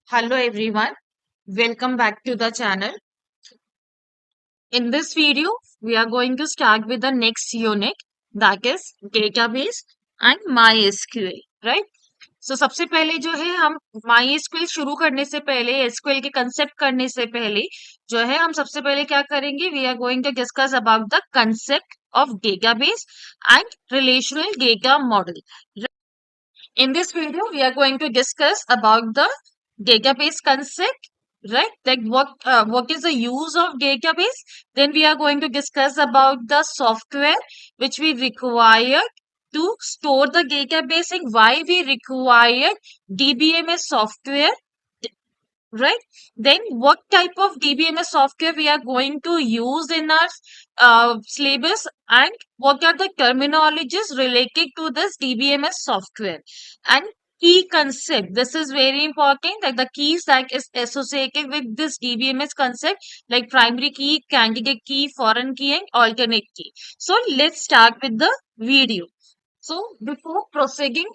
Hello everyone, welcome back to the channel. In this video, we are going to start with the next unit, that is database and MySQL, right? So सबसे पहले जो है हम MySQL शुरू करने से पहले SQL के कंसेप्ट करने से पहले जो है हम सबसे पहले क्या करेंगे we are going to discuss about the concept of database and relational data model. In this video, we are going to discuss about the database concept, right? Like what is the use of database? Then we are going to discuss about the software which we require to store the database and why we require DBMS software, right? Then what type of DBMS software we are going to use in our syllabus and what are the terminologies related to this DBMS software and key concept. This is very important, like the keys that is associated with this DBMS concept, like primary key, candidate key, foreign key and alternate key. So let's start with the video. So before proceeding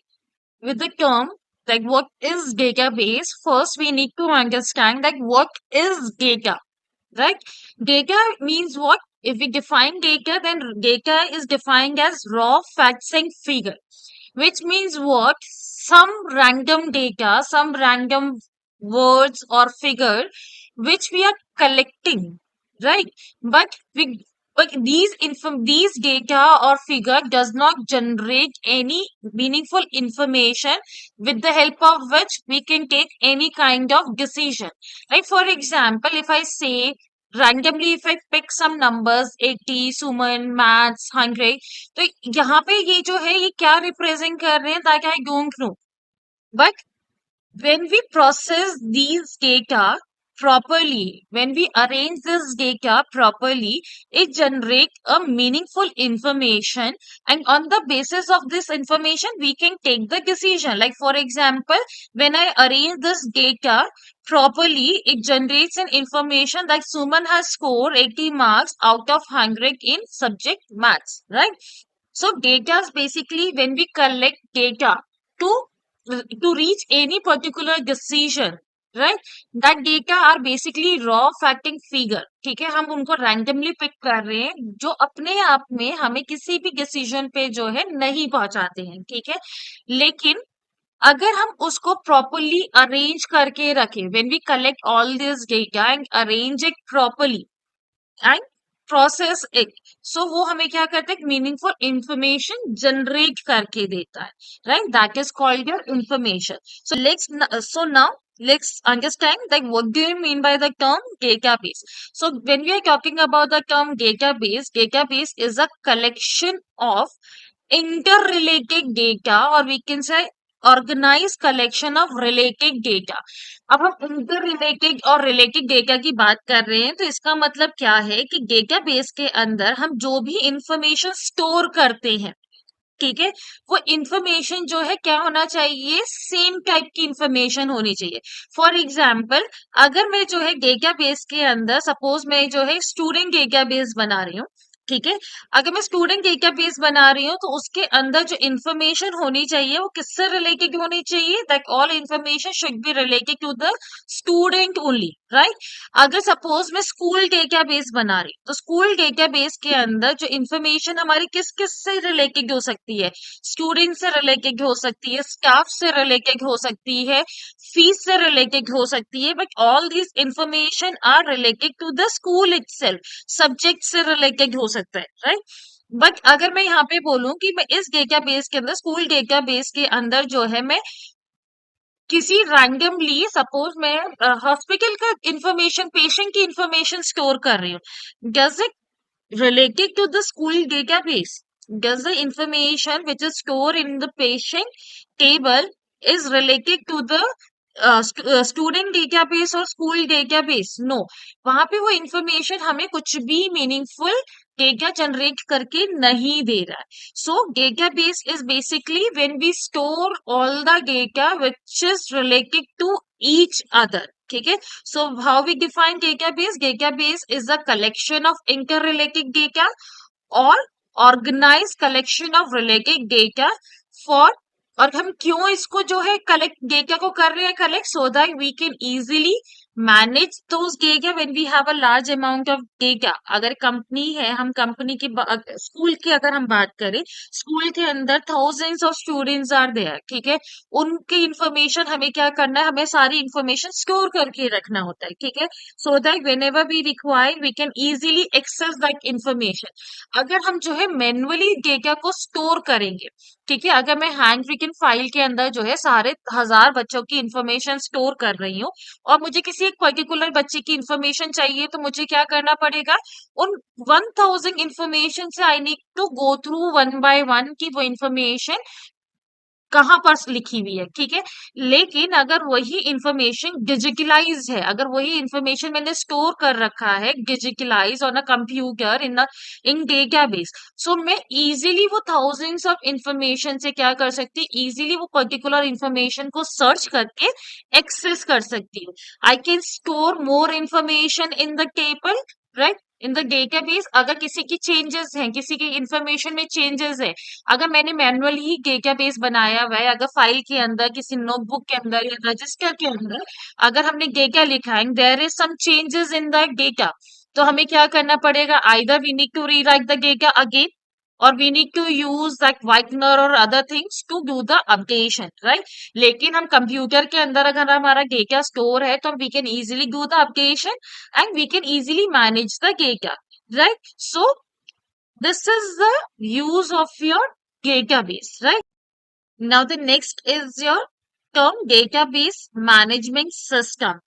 with the term like what is database, first we need to understand like what is data, right? Data means what? If we define data, then data is defined as raw facts and figure, which means what? Some random data, some random words or figure which we are collecting, right? But we but these data or figure does not generate any meaningful information with the help of which we can take any kind of decision. Like for example, if I say randomly if I pick some numbers 80, Suman, maths 100, तो यहाँ पे ये जो है ये क्या represent कर रहे हैं that I don't know. But when we process these data properly, when we arrange this data properly, it generates a meaningful information, and on the basis of this information, we can take the decision. Like for example, when I arrange this data properly, it generates an information that Suman has scored 80 marks out of 100 in subject maths, right? So data is basically when we collect data to to reach any particular decision, right? That data are basically raw fact and figure. ठीक है, हम उनको randomly pick कर रहे हैं जो अपने आप में हमें किसी भी decision पे जो है नहीं पहुंचाते हैं, ठीक है. लेकिन अगर हम उसको properly arrange करके रखें, when we collect all this data and arrange it properly and process it, so वो हमें क्या करता है मीनिंगफुल इंफॉर्मेशन जनरेट करके देता है, right? That is called your information. So now let's understand like what do you mean by the term database. So when we are talking about the term database is a collection of interrelated data, or we can say organized collection of related data. अब हम inter related और related data की बात कर रहे हैं तो इसका मतलब क्या है कि डेटाबेस के अंदर हम जो भी इंफॉर्मेशन स्टोर करते हैं, ठीक है, वो इंफॉर्मेशन जो है क्या होना चाहिए, सेम टाइप की इंफॉर्मेशन होनी चाहिए. फॉर एग्जाम्पल, अगर मैं जो है डेटाबेस के अंदर सपोज मैं जो है स्टूडेंट डेटाबेस बना रही हूँ, ठीक है, अगर मैं स्टूडेंट डेटाबेस बना रही हूँ तो उसके अंदर जो इंफॉर्मेशन होनी चाहिए वो किससे रिलेटेड होनी चाहिए, that all information should be related to the student only, right? अगर सपोज मैं स्कूल डेटाबेस बना रही हूँ तो स्कूल डेटाबेस के अंदर जो इंफॉर्मेशन हमारी किस किस से रिलेटेड हो सकती है, स्टूडेंट से रिलेटेड हो सकती है, स्टाफ से रिलेटेड हो सकती है, फीस से रिलेटेड हो सकती है, but all this information are related to the school itself, subject से रिलेटेड हो सकता है, राइट? बट अगर मैं यहाँ पे बोलूं कि मैं इस डेटाबेस के अंदर स्कूल डेटाबेस के अंदर जो है मैं किसी रैंडमली सपोज मैं हॉस्पिटल का इंफॉर्मेशन, पेशेंट की इंफॉर्मेशन स्टोर कर रही हूँ, does it related to the school database? Does the information which is stored in the patient table is related to the student database or school database? No. वहां पे वो information हमें कुछ भी मीनिंगफुल डेटा जनरेट करके नहीं दे रहा है. So database is basically when we store all the data which is related to each other. ठीक है. So how we define database? Database is a collection of interrelated data or organized collection of related data for और हम क्यों इसको जो है collect data को कर रहे हैं collect, so that we can easily manage those data when we have a large amount of data. अगर कंपनी है, हम कंपनी की स्कूल की अगर हम बात करें, स्कूल के अंदर thousands of students are there, ठीक है। उनकी इंफॉर्मेशन हमें क्या करना है, हमें सारी इंफॉर्मेशन स्टोर करके रखना होता है, ठीक है, so that whenever we require we can easily access that information. अगर हम जो है मैनुअली डेटा को स्टोर करेंगे, ठीक है, अगर मैं हैंड रिटन फाइल के अंदर जो है सारे हजार बच्चों की इंफॉर्मेशन स्टोर कर रही हूँ और मुझे किसी एक पर्टिकुलर बच्चे की इंफॉर्मेशन चाहिए, तो मुझे क्या करना पड़ेगा, उन 1000 इंफॉर्मेशन से I need to go through one by one की वो इंफॉर्मेशन कहाँ पर लिखी हुई है, ठीक है। लेकिन अगर वही इंफॉर्मेशन डिजिटलाइज है, अगर वही इंफॉर्मेशन मैंने स्टोर कर रखा है digitalise on a computer in database, so मैं इजीली वो थाउजेंड्स ऑफ इंफॉर्मेशन से क्या कर सकती, इजीली वो पर्टिकुलर इंफॉर्मेशन को सर्च करके एक्सेस कर सकती हूँ। I can store more information in the table, right, in the database. अगर किसी की चेंजेस हैं, किसी की इंफॉर्मेशन में चेंजेस है, अगर मैंने मैनुअली ही डेटाबेस बनाया हुआ है, अगर फाइल के अंदर, किसी नोटबुक के अंदर या रजिस्टर के अंदर अगर हमने डेटा लिखा है, there is some changes in the data, तो हमें क्या करना पड़ेगा, either we need to rewrite the data again और we need to use that whitener और other things to do the updation, right. लेकिन हम कंप्यूटर के अंदर अगर हमारा डेटा स्टोर है, तो we can easily do the updation and we can easily manage the data, right? So this is the use of your database, right? Now the next is your term database management system.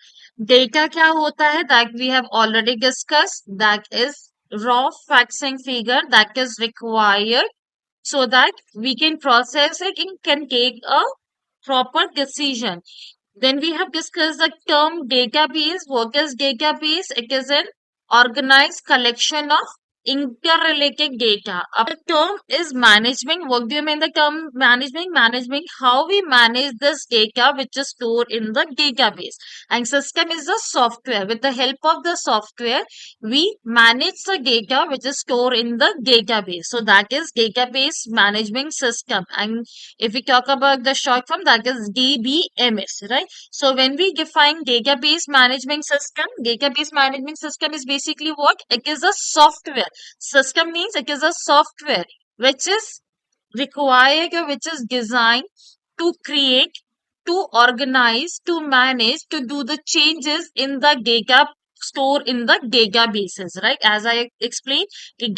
Data क्या होता है, that we have already discussed, that is raw facts and figure that is required so that we can process it and can take a proper decision. Then we have discussed the term database. What is database? It is an organized collection of interrelated data. The term is management. What do you mean the term management? Management, how we manage this data which is stored in the database. And system is the software. With the help of the software, we manage the data which is stored in the database. So that is database management system. And if we talk about the short form, that is DBMS, right? So when we define database management system is basically what? It is a software. System means it is a software which is required or which is designed to create, to organize, to manage, to do the changes in the data store in the databases, right? As I explained, the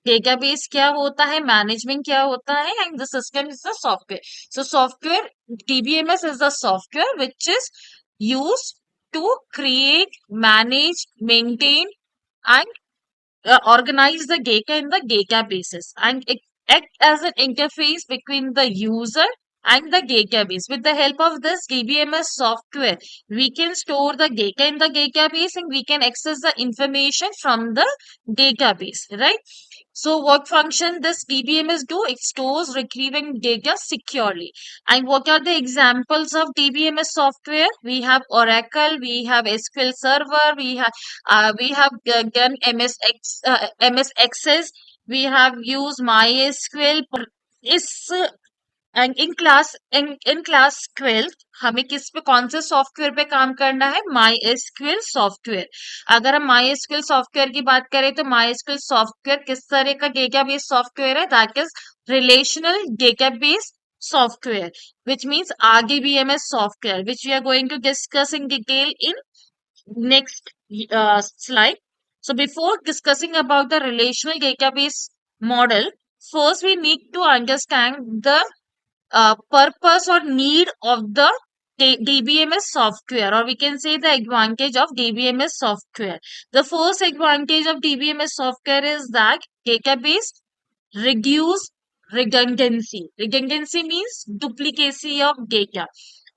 database क्या होता है, management क्या होता है, and the system is the software. So software, DBMS is the software which is used to create, manage, maintain, and organize the data in the databases, and it act as an interface between the user and the database. With the help of this DBMS software, we can store the data in the database and we can access the information from the database, right? So what function this DBMS do? It stores retrieving data securely. And what are the examples of DBMS software? We have Oracle, we have SQL Server, we have done MS Access, we have used MySQL. इस in class 12 हमें किस पे, कौन से software पे काम करना है, माई एसक्यूएल सॉफ्टवेयर। अगर हम माई एसक्यूएल सॉफ्टवेयर की बात करें, तो माई एसक्यूएल सॉफ्टवेयर किस तरह का डेटाबेस सॉफ्टवेयर है, that is relational database software, which means RDBMS software, which we are going to discuss in detail in next slide. So before discussing about the relational database model, first we need to understand the purpose or need of the DBMS software, or we can say the advantage of DBMS software. The first advantage of DBMS software is that database reduce redundancy. Redundancy means duplicacy of data.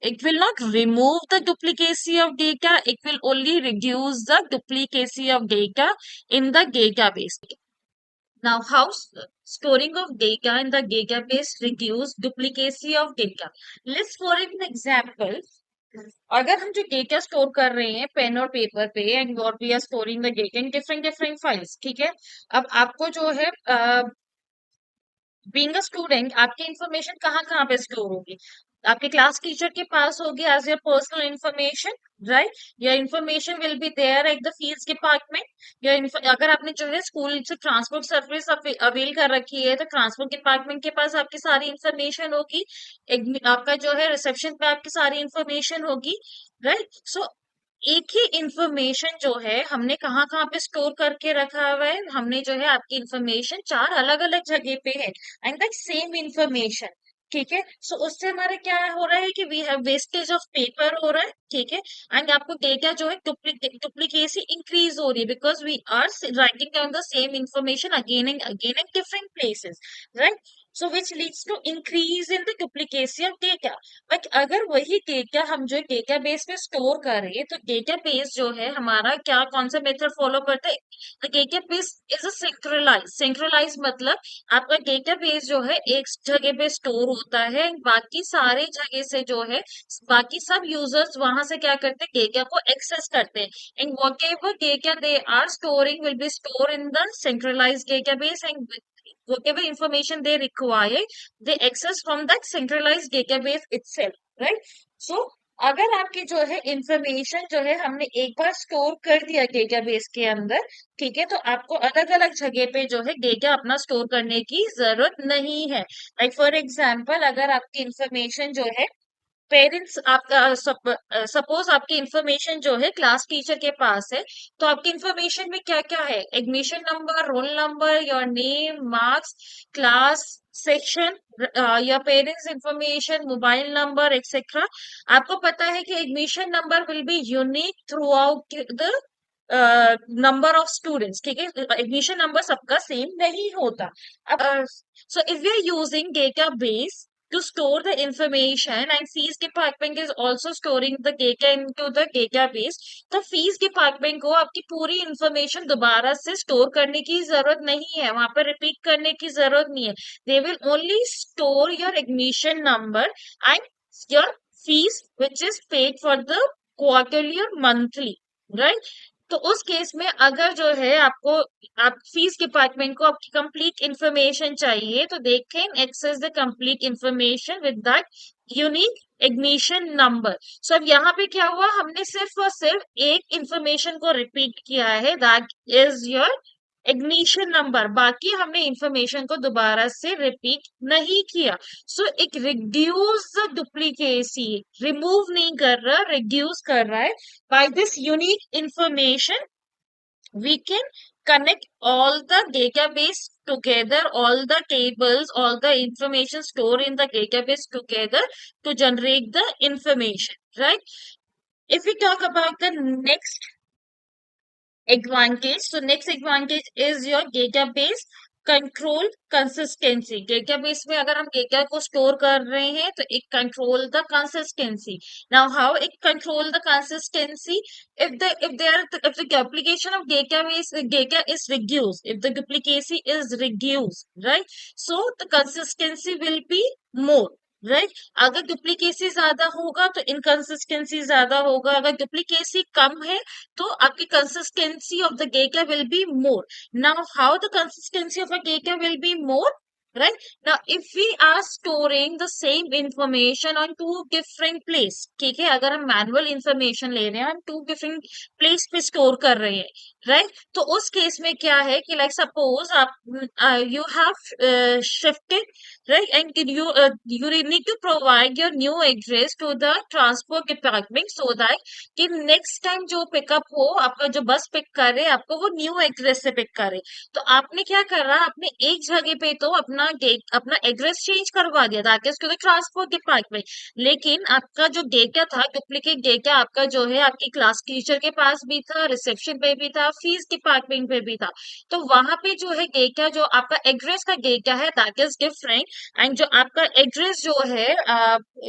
It will not remove the duplicacy of data, it will only reduce the duplicacy of data in the database. Now, how storing of data in the database reduce duplicacy of data? Let's for an example, अगर हम जो data store कर रहे हैं pen और paper पे, and और we are storing the data in different different files, ठीक है। अब आपको जो है बीइंग अ स्टूडेंट आपकी इंफॉर्मेशन कहाँ कहाँ पे स्टोर होगी? आपके क्लास टीचर के पास होगी as your personal information, right? Your information will be there at the fees department. अगर आपने जो है स्कूल से ट्रांसपोर्ट सर्विस अवेल कर रखी है, तो ट्रांसपोर्ट डिपार्टमेंट के पास आपकी सारी इंफॉर्मेशन होगी। आपका जो है रिसेप्शन पे आपकी सारी इंफॉर्मेशन होगी, राइट? सो एक ही इंफॉर्मेशन जो है हमने कहाँ कहाँ पे स्टोर करके रखा हुआ है, हमने जो है आपकी इंफॉर्मेशन चार अलग अलग जगह पे है, एंड दैट सेम इंफॉर्मेशन, ठीक है? सो उससे हमारा क्या हो रहा है कि we have wastage of paper हो रहा है, ठीक है? एंड आपको डेटा जो है डुप्लीकेसी इंक्रीज हो रही है, because we are writing down the same information again in different places, right? So which leads to increase in the duplicacy of data. But अगर वही डेटा हम जो डेटा बेस में स्टोर कर रहे हैं, तो डेटा बेस जो है हमारा क्या कौन सा मेथड फॉलो करता है? The database is a synchronise मतलब आपका डेटा बेस जो है एक जगह पे स्टोर होता है, बाकी सारे जगह से जो है बाकी सब यूजर्स वहां से क्या करते हैं, डेटा को एक्सेस करते हैं, and whatever data they are storing will be store in the synchronise database, and whatever information they require they access from that centralized database itself, right? So अगर आपकी जो है इंफॉर्मेशन जो है हमने एक बार स्टोर कर दिया डेटाबेस के अंदर, ठीक है, तो आपको अलग अलग जगह पे जो है डेटा अपना स्टोर करने की जरूरत नहीं है। लाइक फॉर एग्जांपल, अगर आपकी इंफॉर्मेशन जो है पेरेंट्स आपका सपोज आपकी इंफॉर्मेशन जो है क्लास टीचर के पास है, तो आपकी इंफॉर्मेशन में क्या क्या है? Admission number, roll number, your name, marks, class, section, your parents information, mobile number, etcetera. आपको पता है कि admission number will be unique through out the number of students, ठीक है? एडमिशन नंबर सबका सेम नहीं होता। अब so if we are using database to store the information and fees department is also storing the data into the database, तो fees department को आपकी पूरी information दोबारा से store करने की जरूरत नहीं है, वहां पर repeat करने की जरूरत नहीं है। They will only store your admission number and your fees which is paid for the quarterly or monthly, right? तो उस केस में अगर जो है आपको आप फीस डिपार्टमेंट को आपकी कंप्लीट इंफॉर्मेशन चाहिए, तो they can access the complete information with that unique admission number. So अब यहाँ पे क्या हुआ, हमने सिर्फ और सिर्फ एक इंफॉर्मेशन को रिपीट किया है, that is your admission number, बाकी हमने इंफॉर्मेशन को दोबारा से रिपीट नहीं किया। सो एक रिड्यूस द डुप्लीकेसी, रिमूव नहीं कर रहा, रिड्यूस कर रहा है। By this unique information we can connect all the database together, all the tables, all the information stored in the database together to generate the information, right? If we talk about the next advantage, so next advantage is your database control consistency. Database में अगर हम data को store कर रहे हैं, तो एक control the consistency. Now how it control the consistency? if the duplication of database data is reduced, if the duplicacy is reduced, right? So the consistency will be more, right? अगर duplicacy ज्यादा होगा तो inconsistency ज्यादा होगा, अगर duplicacy कम है तो आपकी consistency of the data will be more. Now, how the consistency of a data will be more? Right? Now, if we are storing the same information on two different place, ठीक है, अगर हम manual information ले रहे हैं, हम to different place पे store कर रहे हैं, राइट? तो उस केस में क्या है कि लाइक सपोज आप you have shifted, right? And you need to provide your new address to the transport department so that कि next time जो पिकअप हो, आपका जो बस पिक करे आपको वो न्यू एड्रेस से पिक करे। तो आपने क्या करा, आपने एक जगह पे तो अपना एड्रेस चेंज करवा दिया, that is to the transport department, लेकिन आपका जो डेटा था, डुप्लीकेट डेटा आपका जो है आपकी क्लास टीचर के पास भी था, रिसेप्शन पे भी था, फीस डिपार्टमेंट पे भी था। तो वहां पे जो है डेटा, जो आपका एड्रेस का डेटा है, दैट इज डिफरेंट, एंड जो आपका एड्रेस जो है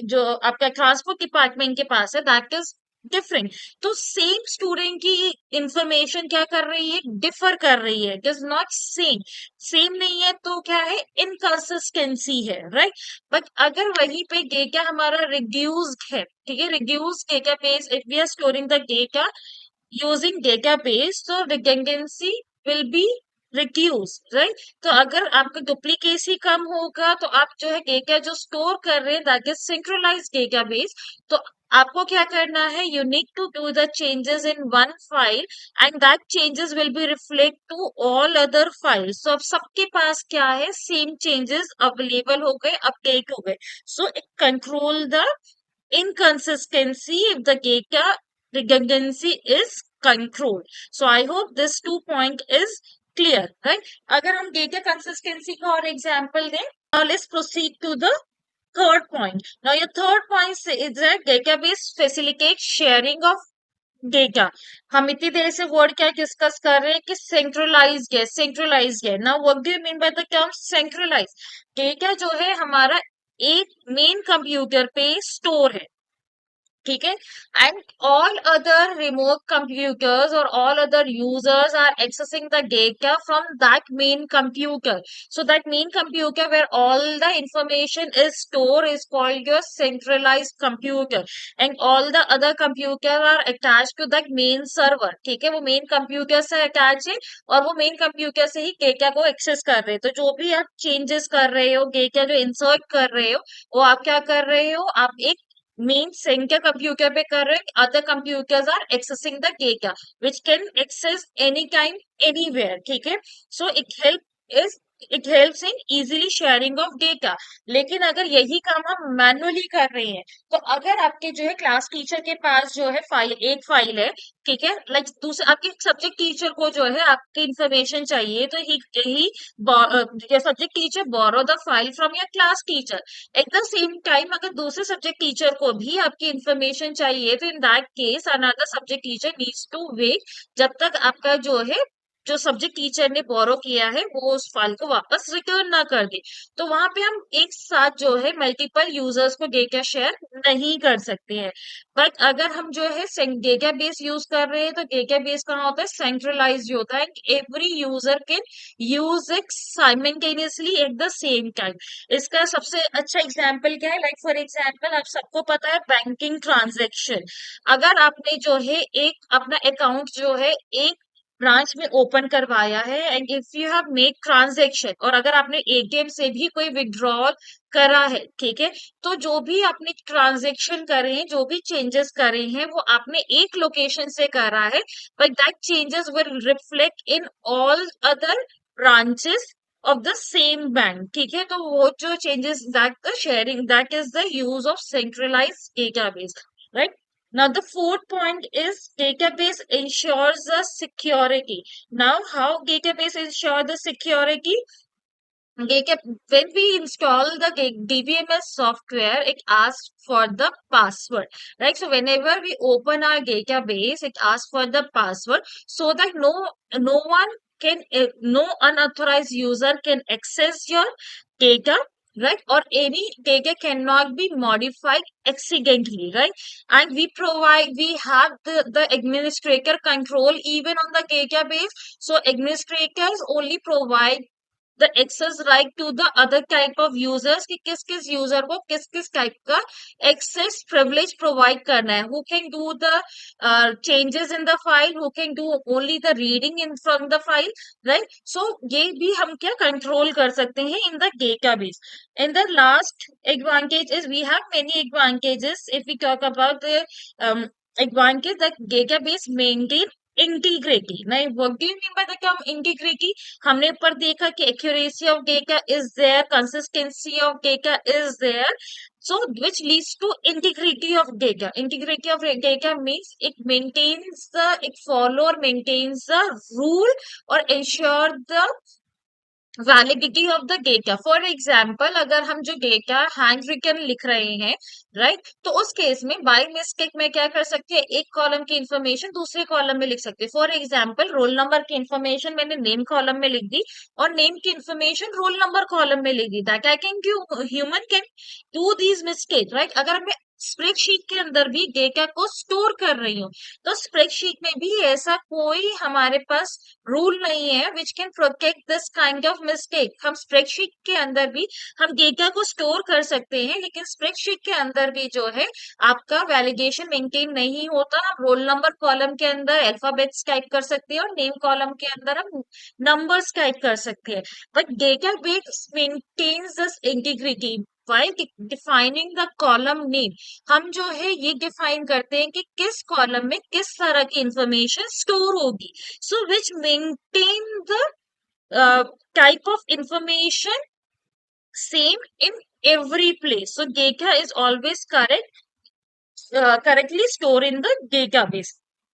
जो आपका ट्रांसपोर्ट डिपार्टमेंट के पास है, दैट इज डिफरेंट। तो सेम स्टूडेंट की इंफॉर्मेशन क्या कर रही है, डिफर कर रही है, it is not same. Same नहीं है तो क्या है, इनकंसिस्टेंसी है, राइट? बट अगर वहीं पे डेटा हमारा रिड्यूस्ड है, ठीक है, reduce database, if we are storing the data using database, so redundancy will be reduce, right. तो अगर आपका डुप्लीकेसी कम होगा तो आप जो है डेटा जो स्टोर कर रहे हैं दैट इज सिंक्रोनाइज डेटाबेस। तो आपको क्या करना है, you need to do the changes in one file and that changes will be reflect to all other files. तो अब सबके पास क्या है, सेम चेंजेस अवेलेबल हो गए, अपडेट हो गए। So it control the inconsistency if the data redundancy is controlled. So I hope this 2 point is clear, right? अगर हम data consistency का और example दें, now let's proceed to the third point. Now your third point is that database facilitates sharing of data. हम इतनी देर से word क्या discuss कर रहे हैं कि सेंट्रलाइज्ड है, सेंट्रलाइज्ड है। Now what do you mean by the term centralised? Data जो है हमारा एक मेन कंप्यूटर पे स्टोर है, ठीक है, and all other remote computers और all other users are accessing the data from that main computer. So that main computer where all the information is store is called your centralised computer and all the other computer are attach to that main server, ठीक है। वो main computer से attach है और वो main computer से ही data को access कर रहे हैं। तो जो भी आप चेंजेस कर रहे हो, डेटा जो इंसर्ट कर रहे हो, वो आप क्या कर रहे हो, आप एक means center computer पे कर रहे हैं, other computers are accessing the data which can access anytime anywhere, ठीक है। so is it helps in easily sharing of data। लेकिन अगर यही काम हम मैनुअली कर रहे हैं, तो अगर आपके जो है क्लास टीचर के पास जो है फाइल, एक फाइल है, ठीक है, लाइक दूसरे आपके सब्जेक्ट टीचर को जो है आपकी इंफॉर्मेशन चाहिए, तो he subject teacher borrow the file from your class teacher. At the same time अगर दूसरे सब्जेक्ट टीचर को भी आपकी इंफॉर्मेशन चाहिए, तो in that case another subject teacher needs to wait जब तक आपका जो है, जो सब्जेक्ट टीचर ने बोरो किया है, वो उस फाइल को वापस रिटर्न ना कर दे। तो वहां पे हम एक साथ जो है मल्टीपल यूजर्स को डेटा शेयर नहीं कर सकते हैं। बट अगर हम जो है डेटा बेस यूज कर रहे हैं, तो डेटा बेस कहाँ होता है, सेंट्रलाइज होता है, every user can use it simultaneously eight the same time. इसका सबसे अच्छा एग्जाम्पल क्या है, लाइक फॉर एग्जाम्पल आप सबको पता है बैंकिंग ट्रांजेक्शन। अगर आपने जो है एक अपना अकाउंट जो है एक ब्रांच में ओपन करवाया है and if you have made transaction, और अगर आपने एटीएम से भी कोई विड्रॉल करा है, ठीक है, तो जो भी आपने ट्रांजेक्शन करे हैं, जो भी चेंजेस करे हैं, वो आपने एक लोकेशन से करा है, but that changes will reflect in all other branches of the same bank, ठीक है। तो वो जो changes that the sharing, that is the use of centralized database, right? Now the fourth point is database ensures the security. Now how database ensure the security? When we install the DBMS software, it asks for the password, right? So whenever we open our database, it asks for the password so that no one can, no unauthorized user can access your data, right? Or any data cannot be modified accidentally, right? And we have the administrator control even on the database. So administrators only provide the access right to the other type of users कि किस किस user को किस किस type का access privilege provide करना है, who can do the changes in the file, who can do only the reading in from the file, right. So ये भी हम क्या कंट्रोल कर सकते हैं in the database. In the last advantage is we have many advantages if we talk about the advantage that database maintain integrity। Now what do you mean by the term integrity? हमने ऊपर देखा कि accuracy of data is there, consistency of data is there, so which leads to integrity of data। integrity of data means it follow or maintains the rule or ensure the validity of the data. For example अगर हम जो data hand written लिख रहे हैं, right, तो उस case में by mistake में क्या कर सकते हैं, एक कॉलम की इंफॉर्मेशन दूसरे कॉलम में लिख सकते हैं। फॉर एग्जाम्पल रोल नंबर की इंफॉर्मेशन मैंने नेम कॉलम में लिख दी और नेम की इंफॉर्मेशन रोल नंबर कॉलम में लिख दी, that I can do, human can do these mistake, right. अगर मैं स्प्रेडशीट के अंदर भी डेटा को स्टोर कर रही हूँ। तो स्प्रेडशीट में भी ऐसा कोई हमारे पास रूल नहीं है which can protect this kind of mistake. हम स्प्रेडशीट के अंदर भी हम डेटा को स्टोर कर सकते हैं, लेकिन स्प्रेडशीट के अंदर भी जो है आपका वैलिडेशन मेंटेन नहीं होता। हम रोल नंबर कॉलम के अंदर अल्फाबेट्स टाइप कर सकते हैं और नेम कॉलम के अंदर हम नंबर्स टाइप कर सकते हैं, but database maintains this integrity by defining the column name. हम जो है ये डिफाइन करते हैं कि किस कॉलम में किस तरह की इंफॉर्मेशन स्टोर होगी, so which maintain the type of information same in every place. So data is always correctly stored in the database.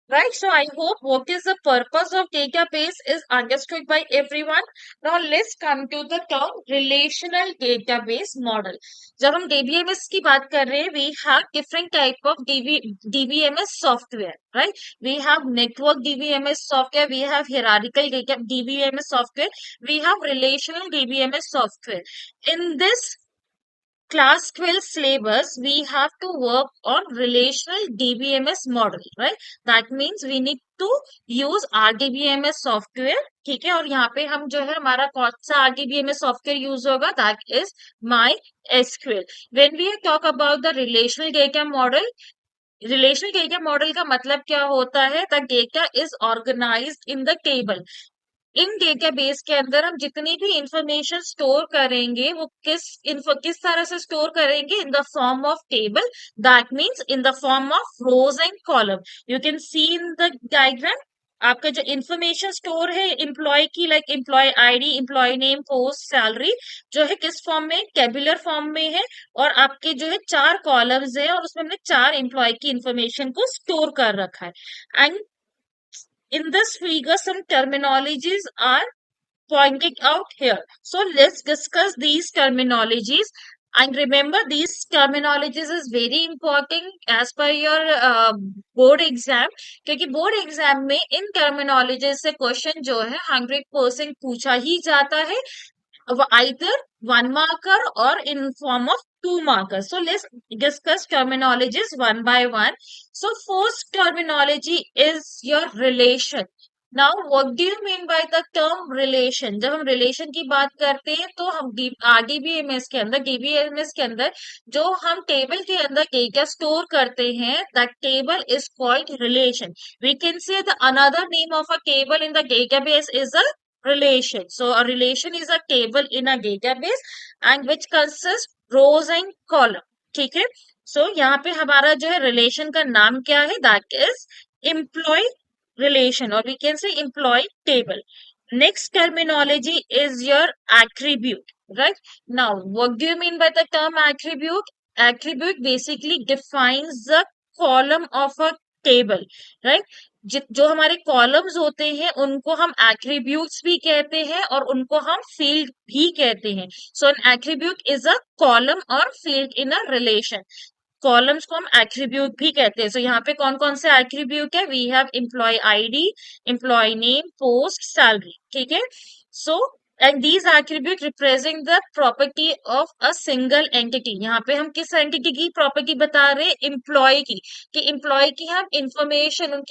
Right, so I hope what is the purpose of database is understood by everyone. Now let's come to the term relational database model. जब हम DBMS की बात कर रहे हैं, we have different type of DBMS software, right? We have network DBMS software, we have hierarchical data DBMS software, we have relational DBMS software. In this class 12 syllabus, we have to work on relational DBMS model, right? That means we need to use RDBMS software, ठीक है। और यहाँ पे हम जो है हमारा कौन सा RDBMS software यूज होगा, that is MySQL. When we talk about the relational data model, relational data model का मतलब क्या होता है? The data is organised in the table. इन डेटाबेस के अंदर हम जितनी भी इंफॉर्मेशन स्टोर करेंगे वो किस तरह से स्टोर करेंगे? In the form of table, that means in the form of rows and column. You can see in the diagram आपका जो इंफॉर्मेशन स्टोर है एम्प्लॉय की, like employee ID, employee name, post, salary, जो है किस form में? Tabular form में है। और आपके जो है चार कॉलम्स है और उसमें हमने चार एम्प्लॉय की इंफॉर्मेशन को स्टोर कर रखा है। And in this figure, some terminologies are pointed out here. So let's discuss these terminologies. And remember, these terminologies is very important as per your board exam, क्योंकि बोर्ड एग्जाम में इन terminologies से question जो है 100% पूछा ही जाता है, either 1 marker or in form of 2 markers. So let's discuss terminologies one by one. So first terminology is your relation. Now what do you mean by the term relation? जब हम relation की बात करते हैं तो हम RDBMS के अंदर, DBMS के अंदर जो हम टेबल के अंदर डेटा स्टोर करते हैं, that table is called relation. We can say the another name of a table in the database is a relation. So a relation is a table in a database and which consists rows and column. ठीक है। So यहाँ पे हमारा जो है relation का नाम क्या है? That is employee relation, or we can say employee table. Next terminology is your attribute, right? Now what do you mean by the term attribute? Attribute basically defines the column of a table, right? जो हमारे columns होते हैं उनको हम attributes भी कहते हैं और उनको हम फील्ड भी कहते हैं। So an attribute is a column और field in a relation. Columns को हम एट्रीब्यूट भी कहते हैं। सो यहाँ पे कौन कौन से एट्रीब्यूट है? We have employee ID, employee name, post, salary, ठीक है। So and these attribute represent the property of a single entity. यहाँ पे हम किस एंटिटी की प्रॉपर्टी बता रहे हैं? एम्प्लॉय की, कि एम्प्लॉय की हम इंफॉर्मेशन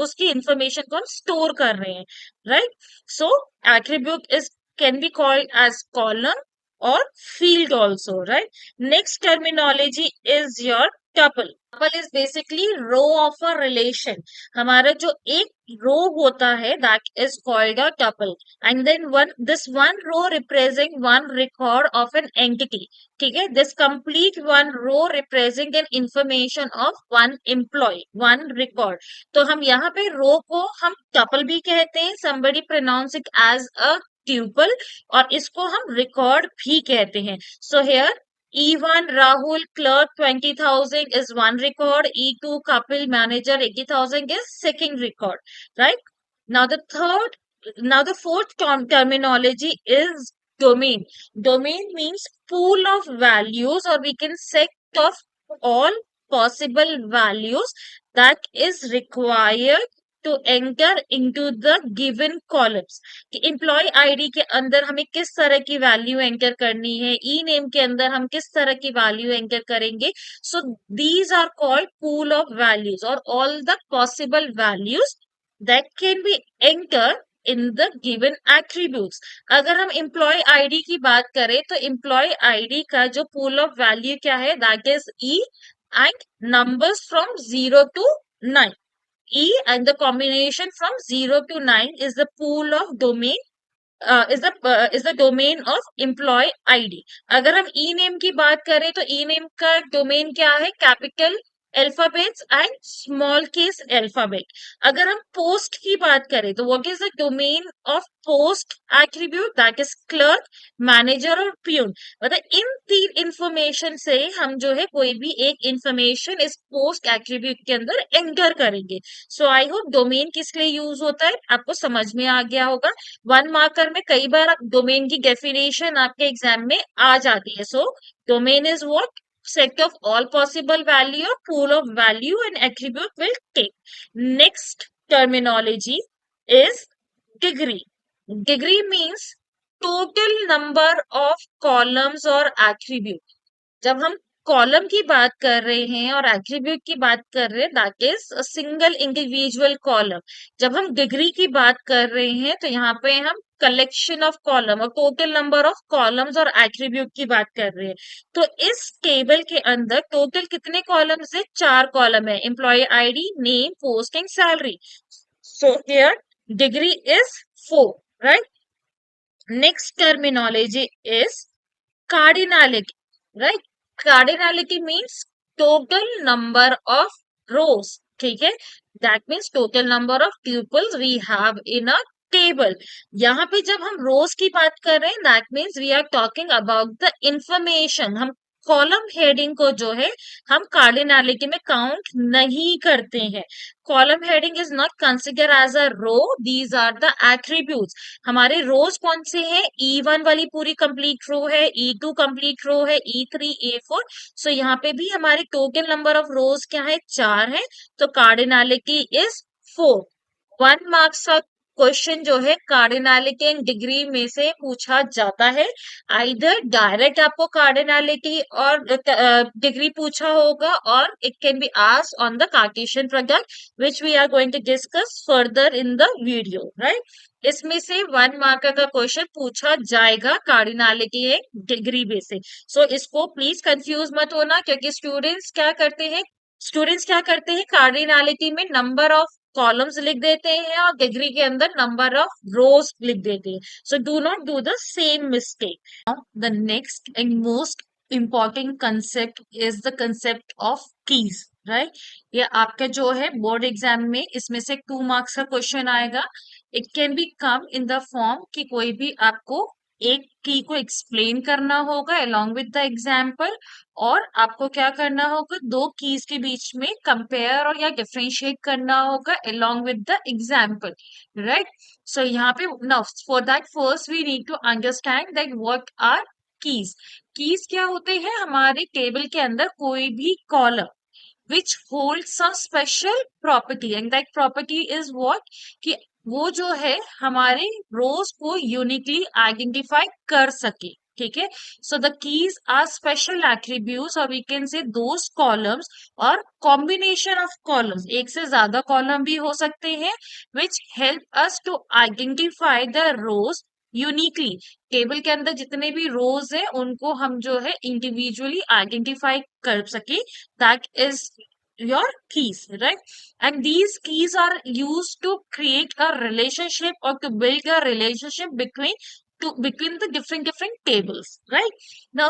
उसकी इंफॉर्मेशन को हम स्टोर कर रहे हैं, right. So attribute is can be called as column or field also, right? Next terminology is your tuple. Tuple is basically row of a relation. हमारा जो एक row होता है that is called a tuple, and then this one row represent one record of an entity. ठीक है, this complete one row represent an information of one employee, one record. तो हम यहाँ पे row को हम tuple भी कहते हैं, somebody pronounce it as a tuple, और इसको हम रिकॉर्ड भी कहते हैं। So here E1 Rahul clerk 20,000 is one record. E2 Kapil manager 80,000 is second record, right? Now the fourth terminology is domain. Domain means pool of values, or we can set of all possible values that is required to enter into the given columns कि employ ID के अंदर हमें किस तरह की value enter करनी है, ई name के अंदर हम किस तरह की वैल्यू एंटर करेंगे. So these are called pool of values और all the possible values that can be enter in the given attributes. अगर हम एम्प्लॉय आईडी की बात करें तो एम्प्लॉय आईडी का जो पूल ऑफ वैल्यू क्या है, that is E and numbers from 0 to 9. E and the combination from 0 to 9 is the pool of domain is the domain of employee ID. अगर हम ई नेम की बात करें तो ई नेम का डोमेन क्या है, capital alphabets and small case alphabet. अगर हम पोस्ट की बात करें तो what is the domain of post attribute, that is clerk, manager और प्यून. मतलब इन तीन इंफॉर्मेशन से हम जो है कोई भी एक इंफॉर्मेशन इस पोस्ट एट्रीब्यूट के अंदर एंटर करेंगे. सो आई होप डोमेन किस लिए यूज होता है आपको समझ में आ गया होगा. वन मार्कर में कई बार डोमेन की डेफिनेशन आपके एग्जाम में आ जाती है. So domain is what, set of all possible value or pool of value an attribute will take. Next terminology is degree. Degree means total number of columns or attribute. जब हम column की बात कर रहे हैं और एट्रीब्यूट की बात कर रहे हैं, that is single individual column. जब हम डिग्री की बात कर रहे हैं तो यहाँ पे हम कलेक्शन ऑफ कॉलम और टोटल नंबर ऑफ कॉलम्स और एट्रीब्यूट की बात कर रहे हैं. तो इस टेबल के अंदर टोटल कितने कॉलम्स है, 4 कॉलम है, employee ID, name, posting, salary. So here degree is 4, right. Next terminology is cardinality, right. Cardinality means total number of rows, ठीक है. That means total number of tuples we have in a table. यहाँ पे जब हम रोज की बात कर रहे हैं that means we are talking about the information. हम कॉलम हेडिंग को जो है हम कार्डिनलिटी में काउंट नहीं करते हैं. Column heading is not consider as a row, these are the attributes. हमारे रोज कौन से हैं, E1 वाली पूरी कंप्लीट रो है, E2 कंप्लीट रो है, E3, A4. सो यहाँ पे भी हमारे टोटल नंबर ऑफ रोज क्या है, 4 है. तो कार्डिनलिटी इज 4. 1 मार्क्स का क्वेश्चन जो है कार्डिनलिटी एंड डिग्री में से पूछा जाता है. आइदर डायरेक्ट आपको कार्डिनलिटी और डिग्री पूछा होगा और it can be asked on the Cartesian product which we are going to discuss further in the video, right. इसमें से 1 मार्कर का क्वेश्चन पूछा जाएगा कार्डिनलिटी एक डिग्री बेसिस. सो इसको प्लीज कंफ्यूज मत होना क्योंकि स्टूडेंट्स क्या करते हैं कार्डिनलिटी में नंबर ऑफ कॉलम्स लिख देते हैं और डिग्री के अंदर नंबर ऑफ रोज लिख देते हैं. So do not do the same mistake. The next and most important concept is the concept of keys, right. ये आपका जो है बोर्ड एग्जाम में इसमें से 2 मार्क्स का क्वेश्चन आएगा. It can be come in the form कि कोई भी आपको एक की को एक्सप्लेन करना होगा along with द एग्जाम्पल और आपको क्या करना होगा, 2 कीज के बीच में कंपेयर और या डिफरेंशिएट करना होगा along with the example, right. So यहाँ पे now for that first we need to understand that what are keys. Keys क्या होते हैं, हमारे टेबल के अंदर कोई भी column which hold some special property and that property is what कि वो जो है हमारे रोज को यूनिकली आइडेंटिफाई कर सके, ठीक है. So the keys are special attributes और we can say those columns और कॉम्बिनेशन ऑफ कॉलम्स, एक से ज्यादा कॉलम भी हो सकते हैं which help us to identify the rows uniquely. Table के अंदर जितने भी रोज है उनको हम जो है इंडिविजुअली आइडेंटिफाई कर सके. That is your keys, right. And these keys are used to create a relationship or to build a relationship between the different tables, right. Now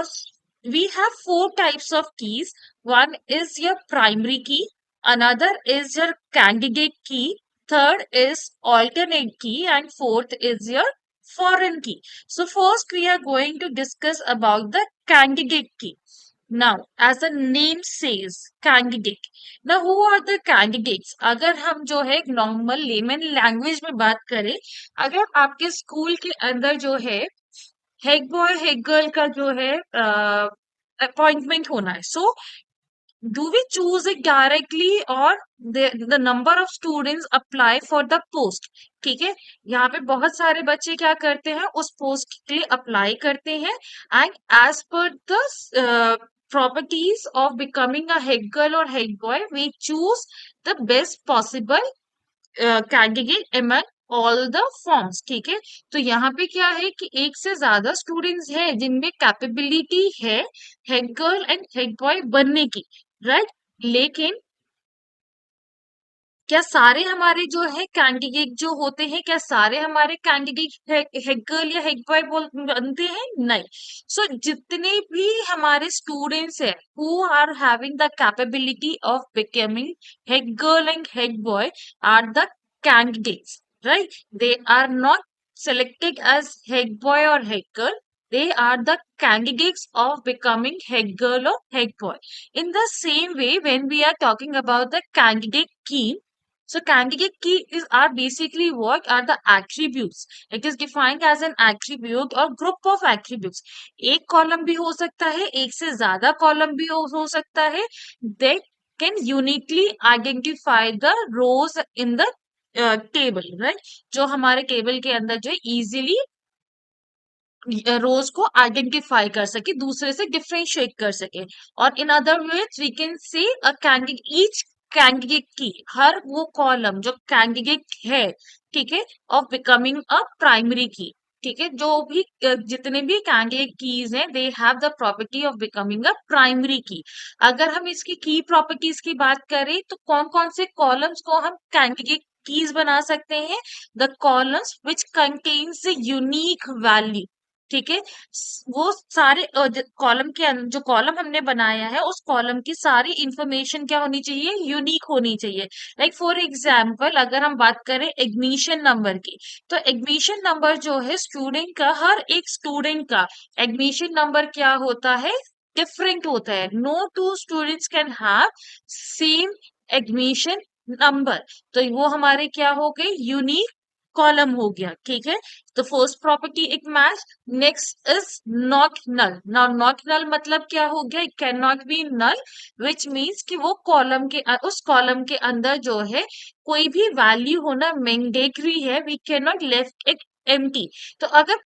we have 4 types of keys. One is your primary key, another is your candidate key, third is alternate key, and fourth is your foreign key. So first we are going to discuss about the candidate key. Now, as the name says, candidate. Now, who are the candidates? अगर हम जो है normal layman language में बात करें, अगर आपके school के अंदर जो है हेड बॉय हेड गर्ल का जो है अपॉइंटमेंट होना है, सो do we choose it directly or the number of students apply for the post? ठीक है, यहाँ पे बहुत सारे बच्चे क्या करते हैं, उस पोस्ट के लिए अप्लाई करते हैं, and as per the properties of becoming a head girl or head boy, we choose the best possible candidate among all the forms. ठीक है, तो यहाँ पे क्या है कि एक से ज्यादा स्टूडेंट्स हैं जिनमें कैपेबिलिटी है head girl and head boy बनने की, राइट। लेकिन क्या सारे हमारे जो है कैंडिडेट जो होते हैं, क्या सारे हमारे कैंडिडेट हेड गर्ल या हेड बॉय बोल बनते हैं? नहीं। सो जितने भी हमारे स्टूडेंट्स हैं who are having the capability of becoming head girl and head boy are the candidates, right? They are not selected as head boy or head girl. They are the candidates of becoming head girl or head boy. In the same way, when we are talking about the candidate key, so candidate key is are basically what are the attributes. It is defined as an attribute or group of attributes. एक column भी हो सकता है, एक से ज्यादा column भी हो सकता है। They can uniquely identify the rows in the table, right. जो हमारे टेबल के अंदर जो है इजीली रोज को आइडेंटिफाई कर सके, दूसरे से डिफरेंशिएट कर सके। और in other words we can say a candidate, each candidate की, हर वो कॉलम जो कैंडिडेट है, ठीक है, ऑफ बिकमिंग अ प्राइमरी की। ठीक है, जो भी जितने भी कैंडिडेट कीज हैं, they have the property of becoming a primary की। अगर हम इसकी की प्रॉपर्टीज की बात करें तो कौन कौन से कॉलम्स को हम कैंडिडेट कीज बना सकते हैं? The columns which contains unique value. ठीक है, वो सारे कॉलम के जो कॉलम हमने बनाया है उस कॉलम की सारी इंफॉर्मेशन क्या होनी चाहिए? यूनिक होनी चाहिए। लाइक फॉर एग्जाम्पल अगर हम बात करें एडमिशन नंबर की, तो एडमिशन नंबर जो है स्टूडेंट का, हर एक स्टूडेंट का एडमिशन नंबर क्या होता है? डिफरेंट होता है। No two students can have same admission number. तो वो हमारे क्या हो गए? यूनिक कॉलम हो गया। ठीक है, तो फर्स्ट प्रॉपर्टी एक match. Next is not null. Now not null मतलब क्या हो गया? It can not be null, which means कि वो कॉलम के उस कॉलम के अंदर जो है कोई भी वैल्यू होना मैंडेटरी है। We can not left it empty. तो अगर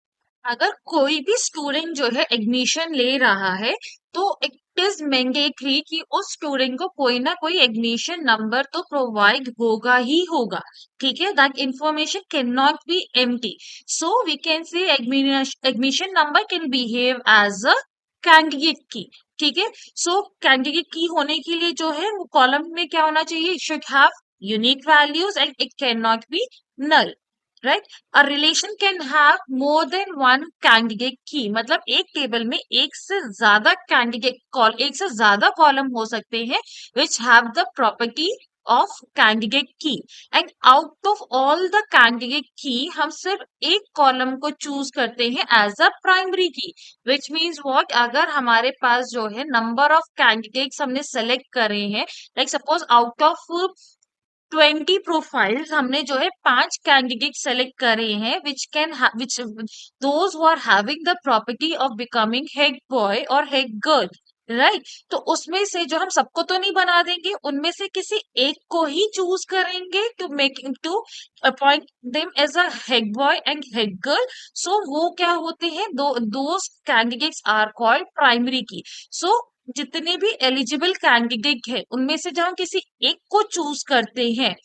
अगर कोई भी स्टूडेंट जो है एडमिशन ले रहा है तो इट इज मैंडेटरी कि उस स्टूडेंट को कोई ना कोई एडमिशन नंबर तो प्रोवाइड होगा ही होगा। ठीक है, that information can not be empty. So we can say admission number can behave as a candidate key. ठीक है, सो कैंडिडेट की होने के लिए जो है वो कॉलम में क्या होना चाहिए? Should have unique values and it can not B null, right. A relation can have more than one candidate की, मतलब एक टेबल में एक से ज्यादा कैंडिडेट कॉल, एक से ज्यादा कॉलम हो सकते हैं which have the property of candidate key. And out of all the candidate key हम सिर्फ एक कॉलम को चूज करते हैं एज अ प्राइमरी की, विच मीन्स व्हाट, अगर हमारे पास जो है नंबर ऑफ कैंडिडेट्स हमने सेलेक्ट करे हैं, like suppose out of 20 profiles हमने जो है 5 कैंडिडेट सेलेक्ट करे हैं which can which those who are having the property of becoming head boy और हेड गर्ल, राइट। तो उसमें से जो हम सबको तो नहीं बना देंगे, उनमें से किसी एक को ही चूज करेंगे to make to appoint them as a head boy and head girl. So वो क्या होते हैं? दो candidates are called primary key. सो जितने भी एलिजिबल कैंडिडेट है उनमें से जब हम किसी एक को चूज करते हैं,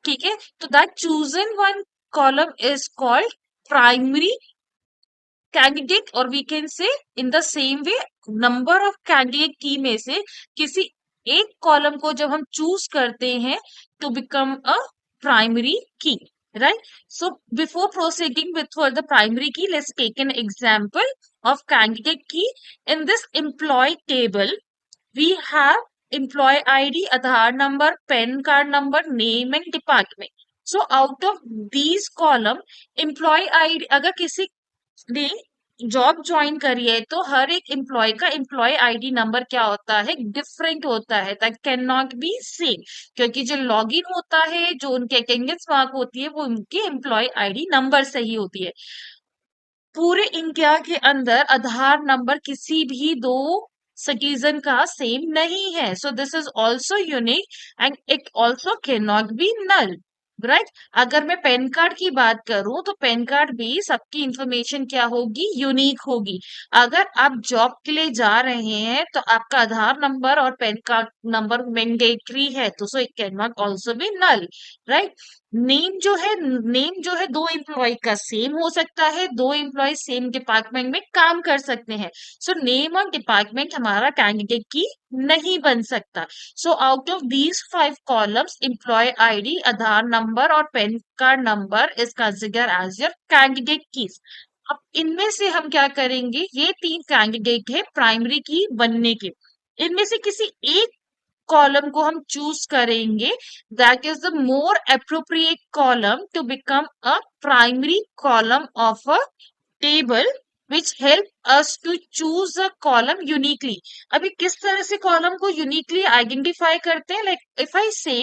ठीक है, तो that chosen one column is called primary candidate. और we can say in the same way number of candidate key में से किसी एक कॉलम को जब हम चूज करते हैं टू बिकम अ प्राइमरी की, right? So before proceeding with for the primary key, let's take an example of candidate key. In this employee table, we have employee ID, Aadhaar number, PAN card number, name and department. So out of these column, employee ID, अगर किसी ने job join करी है तो हर एक employ का employ ID number क्या होता है? डिफरेंट होता है, that can not B same, क्योंकि जो लॉगिन होता है, जो उनके अटेंडेंस मार्क होती है, वो उनके एम्प्लॉय आईडी नंबर से ही होती है। पूरे इंडिया के अंदर आधार नंबर किसी भी दो सिटीजन का सेम नहीं है, so this is also unique and it also can not be null, right. अगर मैं पैन कार्ड की बात करूं तो पैन कार्ड भी सबकी इंफॉर्मेशन क्या होगी, यूनिक होगी। अगर आप जॉब के लिए जा रहे हैं तो आपका आधार नंबर और पैन कार्ड नंबर मैंडेटरी है, तो so it can not also be null, right. Name जो है दो एम्प्लॉय का सेम हो सकता है, दो एम्प्लॉय सेम डिपार्टमेंट में काम कर सकते हैं, सो नेम और डिपार्टमेंट हमारा कैंडिडेट की नहीं बन सकता। So out of these 5 columns employ ID, Aadhaar number और PAN card number is consider as your candidate keys. अब इनमें से हम क्या करेंगे, ये 3 कैंडिडेट है प्राइमरी की बनने के, इनमें से किसी एक कॉलम को हम चूज करेंगे, that is the more appropriate column to become a primary column of a table which help us to choose a column uniquely। अभी किस तरह से कॉलम को यूनिकली आइडेंटिफाई करते हैं, लाइक इफ आई से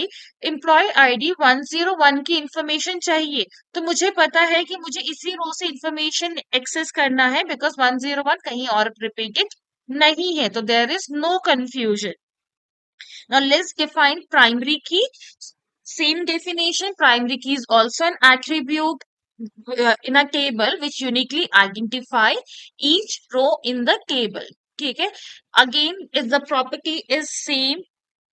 एम्प्लॉय आईडी 101 की इंफॉर्मेशन चाहिए, तो मुझे पता है कि मुझे इसी रो से इंफॉर्मेशन एक्सेस करना है बिकॉज 101 कहीं और रिपीटेड नहीं है, तो there is no confusion. Now let's define primary key. Same definition, primary key is also an attribute in a table which uniquely identify each row in the table. Okay. Again, if the property is same,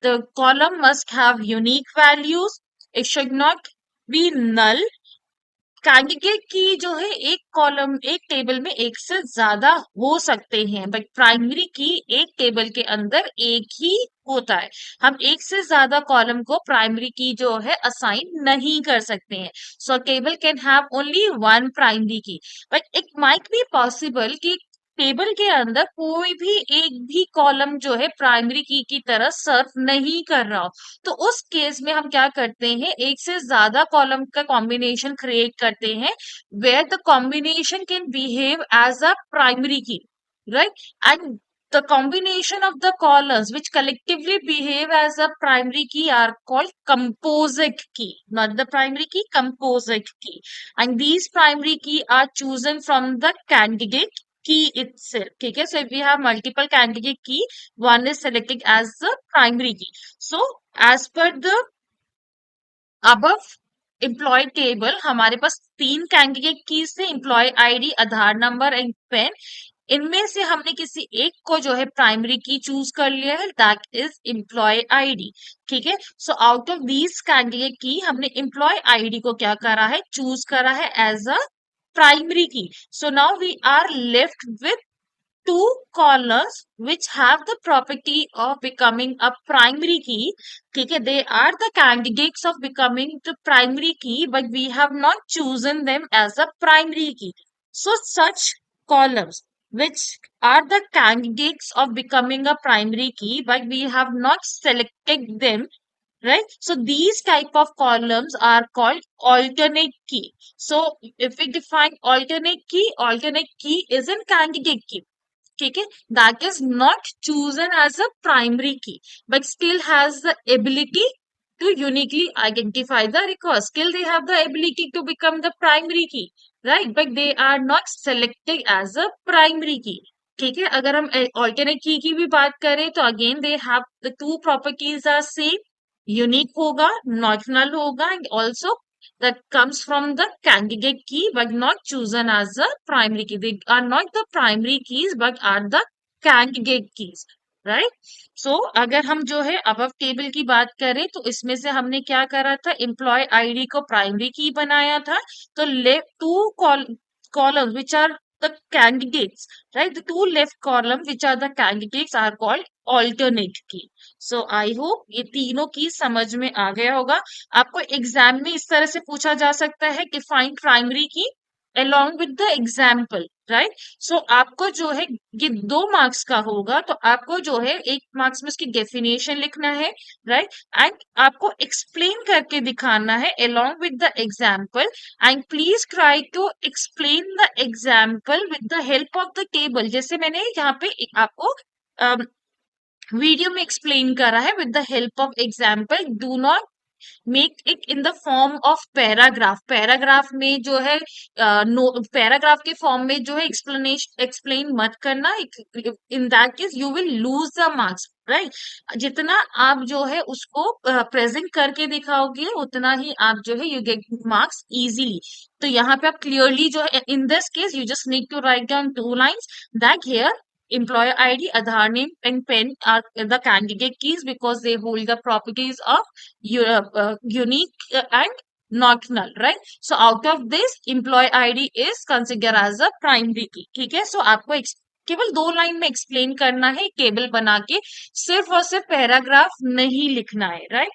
the column must have unique values. It should not be null। Candidate की जो है एक column एक table में एक से ज्यादा हो सकते हैं, बट प्राइमरी की एक टेबल के अंदर एक ही होता है। हम एक से ज्यादा कॉलम को प्राइमरी की जो है असाइन नहीं कर सकते हैं। So table can have only one primary key, but it might be possible कि टेबल के अंदर कोई भी एक भी कॉलम जो है प्राइमरी की तरह सर्व नहीं कर रहा हो, तो उस केस में हम क्या करते हैं, एक से ज्यादा कॉलम का कॉम्बिनेशन क्रिएट करते हैं, where the combination can behave as a primary key, right. And the combination of the columns which collectively behave as a primary key are called composite key, not the primary key, composite key। And these primary key are chosen from the candidate key itself। ठीक है, so if we have multiple candidate key, one is selected as the primary key। So as per the above employee table हमारे पास 3 candidate keys थे, employee ID, Aadhaar number and PAN. इनमें से हमने किसी एक को जो है प्राइमरी की चूज कर लिया है, दैट इज एम्प्लॉय आईडी। ठीक है, so out of these candidate key हमने एम्प्लॉय आईडी को क्या करा है, चूज करा है as a primary key. So now we are left with two columns which have the property of becoming a primary key। ठीक है, they are the candidates of becoming the primary key, but we have not chosen them as a primary key। So such columns which are the candidates of becoming a primary key, but we have not selected them, right? So these type of columns are called alternate key। So if we define alternate key is a candidate key, ठीक है, that is not chosen as a primary key but still has the ability to uniquely identify the record, still they have the ability to become the primary key, right, but they are not selected as a primary key। ठीक है, अगर हम alternate key की भी बात करें तो again they have the two properties are same, unique होगा, not null होगा, and also that comes from the candidate key but not chosen as a primary key। They are not the primary keys but are the candidate keys, right? So अगर हम जो है above table की बात करें तो इसमें से हमने क्या करा था, एम्प्लॉय आईडी को प्राइमरी की बनाया था, तो left two columns which are the candidates, right? The two left column which are the candidates are called alternate key। So I hope ये तीनों की समझ में आ गया होगा। आपको एग्जाम में इस तरह से पूछा जा सकता है कि फाइंड प्राइमरी की along with the example, right? So आपको जो है ये 2 मार्क्स का होगा, तो आपको जो है 1 मार्क्स में उसकी डेफिनेशन लिखना है, right? एंड आपको एक्सप्लेन करके दिखाना है along with the example, and please try to explain the example with the help of the table। जैसे मैंने यहाँ पे आपको वीडियो में एक्सप्लेन करा है, with the help of example. Do not make it in the form of paragraph. Paragraph में जो है नो, पैराग्राफ के फॉर्म में जो है एक्सप्लेनेशन एक्सप्लेन मत करना, इन that case you will lose the marks, right. जितना आप जो है उसको प्रेजेंट करके दिखाओगे उतना ही आप जो है यू गेट मार्क्स इजीली। तो यहाँ पे आप क्लियरली जो है in this case you just need to write down 2 lines that here employer ID, Aadhaar name, and PIN are the candidate keys because they hold the properties of unique and not null, right? So out of this, employee ID is considered as a primary key. ठीक है, so आपको केवल 2 line में explain करना है table बना के, सिर्फ और सिर्फ पैराग्राफ नहीं लिखना है, राइट।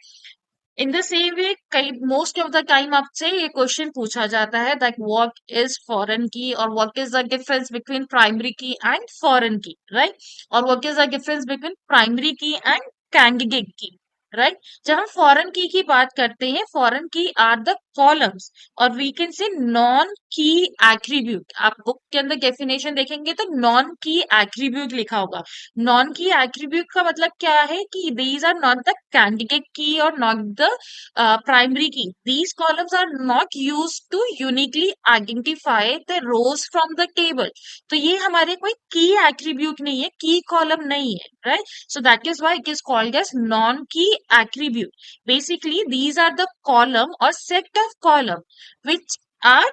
इन द सेम वे कई मोस्ट ऑफ द टाइम आपसे ये क्वेश्चन पूछा जाता है that what is foreign key और what is the difference between primary key and foreign key, right. और what is the difference between primary key and candidate key, right. जब हम foreign key बात करते हैं, foreign key are the columns और we can say non key attribute. आप book के अंदर डेफिनेशन देखेंगे तो नॉन की एट्रीब्यूट लिखा होगा। नॉन की एट्रीब्यूट का मतलब क्या है कि these are not the candidate key और not the primary key. These columns are not use to uniquely identify the rows from the table. तो ये हमारे कोई की एट्रीब्यूट नहीं है, की कॉलम नहीं है, right. So that is why it is called as non-key attribute. Basically, these are the column or set of column which are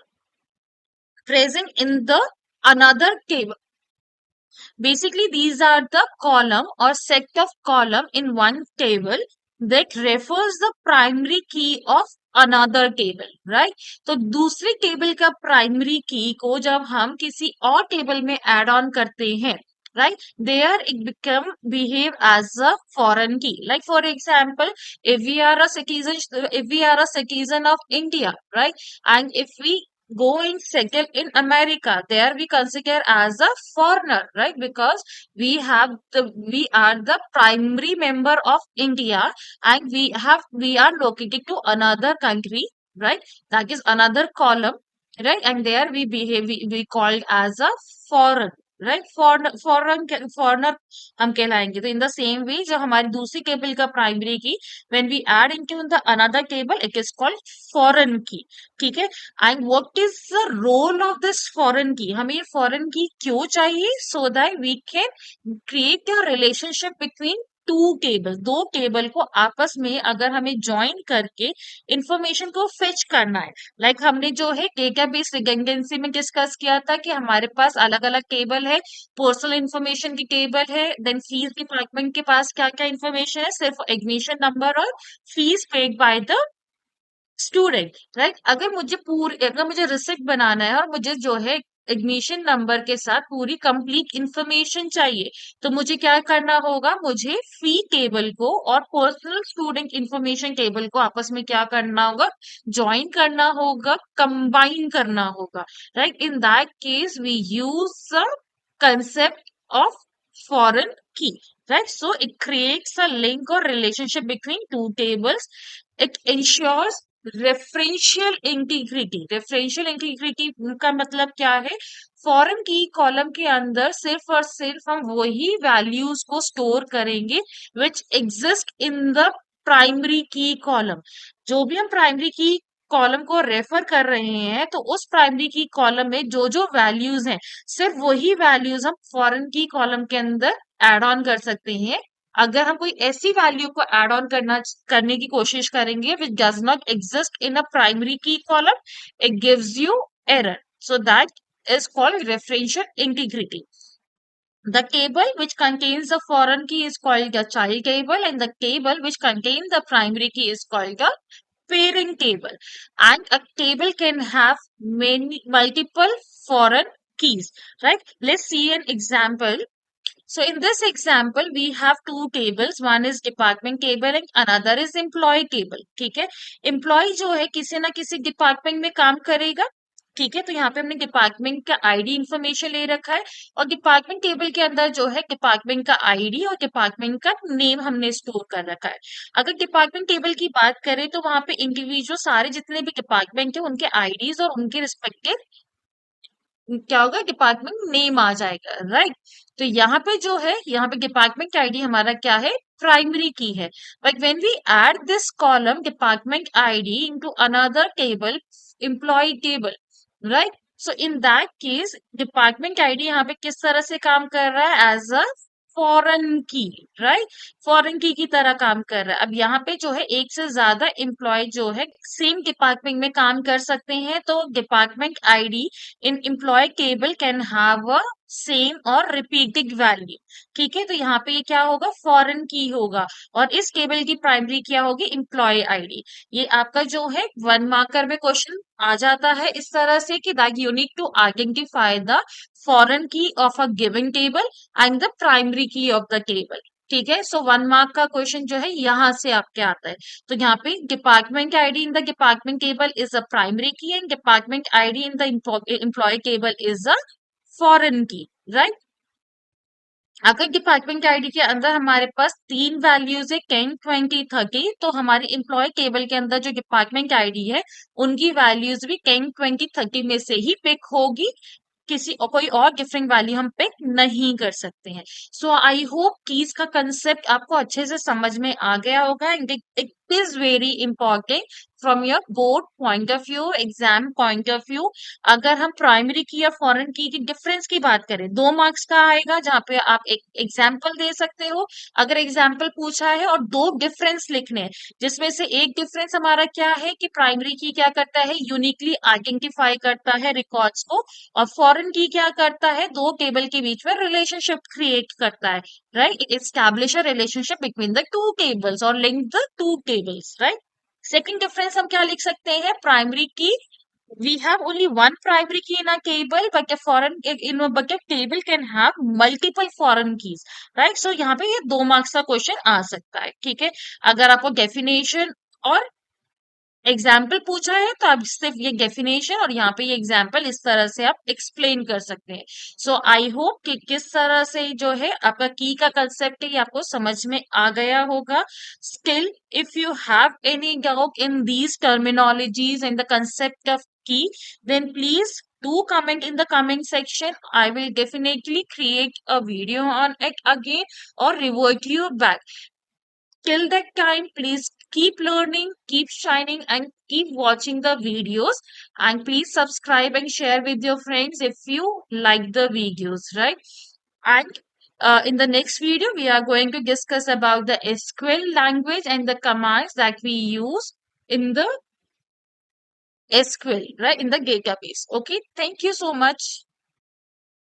present in the another table. Basically, these are the column or set of column in one table that refers the primary key of another table, right? तो दूसरे table का primary की को जब हम किसी और table में ऐड ऑन करते हैं, right, there it become behave as a foreign key. Like for example, if we are a citizen of India, right, and if we go and settle in America, there we consider as a foreigner, right, because we are the primary member of India and we are located to another country, right, that is another column, right, and there we behave, we called as a foreign, right. Foreigner हम कहलाएंगे। तो इन the same वे जो हमारी दूसरी table का primary key when we add into the another table it is called foreign key, ठीक है। And what is the role of this foreign key, हमें फॉरेन की क्यों चाहिए, so that we can create a relationship between two table. दो table को आपस में अगर हमें ज्वाइन करके इंफॉर्मेशन को फेच करना है, लाइक हमने जो है डेटाबेस रिडंडेंसी में डिस्कस किया था कि हमारे पास अलग अलग टेबल है, पर्सनल इंफॉर्मेशन की टेबल है, देन फीस डिपार्टमेंट के पास क्या क्या इंफॉर्मेशन है, सिर्फ एडमिशन नंबर और fees paid by the student, right. अगर मुझे रिसिप्ट बनाना है और मुझे जो है एडमिशन नंबर के साथ पूरी कंप्लीट इंफॉर्मेशन चाहिए, तो मुझे क्या करना होगा, मुझे फी टेबल को और पर्सनल स्टूडेंट इंफॉर्मेशन टेबल को आपस में क्या करना होगा, ज्वाइन करना होगा, कंबाइन करना होगा, right. In that case we use the concept of foreign key, right? So it creates a link or relationship between two tables. It ensures referential integrity. Referential integrity का मतलब क्या है, फॉरेन की column के अंदर सिर्फ और सिर्फ हम वही वैल्यूज को स्टोर करेंगे which exist in the primary key column. जो भी हम प्राइमरी की कॉलम को रेफर कर रहे हैं तो उस प्राइमरी की कॉलम में जो जो वैल्यूज हैं सिर्फ वही वैल्यूज हम फॉरेन की कॉलम के अंदर एड ऑन कर सकते हैं। अगर हम कोई ऐसी वैल्यू को एड ऑन करने की कोशिश करेंगे which does not exist in a primary key column, it gives you error. So that is called referential integrity. The table which contains the foreign key is called the child table, and the table which contains the primary key is called the parent table. And a table can have multiple foreign keys, right? Let's see an example. So in this example, we have two tables. One is department table and another is employee table. ठीक है, employee जो है किसी ना किसी department में काम करेगा, ठीक है। तो यहाँ पे हमने डिपार्टमेंट का आईडी इंफॉर्मेशन ले रखा है और डिपार्टमेंट टेबल के अंदर जो है डिपार्टमेंट का आईडी और डिपार्टमेंट का नेम हमने स्टोर कर रखा है। अगर डिपार्टमेंट टेबल की बात करें तो वहां पे इंडिविजुअल सारे जितने भी डिपार्टमेंट है उनके आईडीज और उनके रिस्पेक्टिव क्या होगा, डिपार्टमेंट नेम आ जाएगा, राइट। तो यहाँ पे जो है, यहाँ पे डिपार्टमेंट आईडी हमारा क्या है, primary key है. But when we add this column department ID into another table, employee table, right? So in that case, department ID यहाँ पे किस तरह से काम कर रहा है? As a foreign key, right? Foreign की तरह काम कर रहा है. अब यहाँ पे जो है एक से ज्यादा एम्प्लॉय जो है सेम डिपार्टमेंट में काम कर सकते हैं, तो department ID in employee table can have a same और रिपीटिंग वैल्यू. ठीक है, तो यहाँ पे ये क्या होगा? फॉरेन की होगा. और इस टेबल की प्राइमरी क्या होगी? Employee ID. ये आपका जो है 1 मार्कर में क्वेश्चन आ जाता है इस तरह से कि that you need to identify the foreign key of a given table and the primary key of the table. ठीक है, सो 1 मार्क का क्वेश्चन जो है यहाँ से आपके आता है. तो यहाँ पे department ID in the department table is a primary key and department ID in the employ table is a foreign key, right? अगर डिपार्टमेंट आईडी के अंदर हमारे पास तीन वैल्यूज है 10, 20, 30, तो हमारी एम्प्लॉय टेबल के अंदर जो डिपार्टमेंट आईडी है उनकी वैल्यूज भी 10, 20, 30 में से ही पिक होगी. किसी और कोई और डिफरेंट वैल्यू हम पिक नहीं कर सकते हैं. सो आई होप कि इसका कंसेप्ट आपको अच्छे से समझ में आ गया होगा. And it is very important from your board point of view, exam point of view. अगर हम प्राइमरी की या फॉरेन की डिफरेंस की बात करें, 2 मार्क्स का आएगा जहाँ पे आप एक एग्जाम्पल दे सकते हो. अगर एग्जाम्पल पूछा है और दो डिफरेंस लिखने हैं, जिसमें से एक डिफरेंस हमारा क्या है कि प्राइमरी की क्या करता है? यूनिकली आइडेंटिफाई करता है रिकॉर्ड्स को. और फॉरेन की क्या करता है? दो टेबल के बीच में रिलेशनशिप क्रिएट करता है, right? It establish a relationship between the two tables और link the two tables, right? Second difference हम क्या लिख सकते हैं? प्राइमरी की, we have only one primary key in a table, but a table can have multiple foreign keys, right? So यहाँ पे ये 2 मार्क्स का क्वेश्चन आ सकता है. ठीक है, अगर आपको डेफिनेशन और एग्जाम्पल पूछा है तो आप सिर्फ ये डेफिनेशन और यहाँ पे ये एग्जाम्पल इस तरह से आप एक्सप्लेन कर सकते हैं. सो आई होप कि किस तरह से जो है आपका की का कंसेप्ट है ये आपको समझ में आ गया होगा. Still if you have any doubt in these terminologies and the concept of की, then please do comment in the comment section. I will definitely create a video on it again or revert you back. Till that time, please keep learning, keep shining, and keep watching the videos. And please subscribe and share with your friends if you like the videos, right? And in the next video, we are going to discuss about the SQL language and the commands that we use in the SQL, right? In the database. Okay, thank you so much.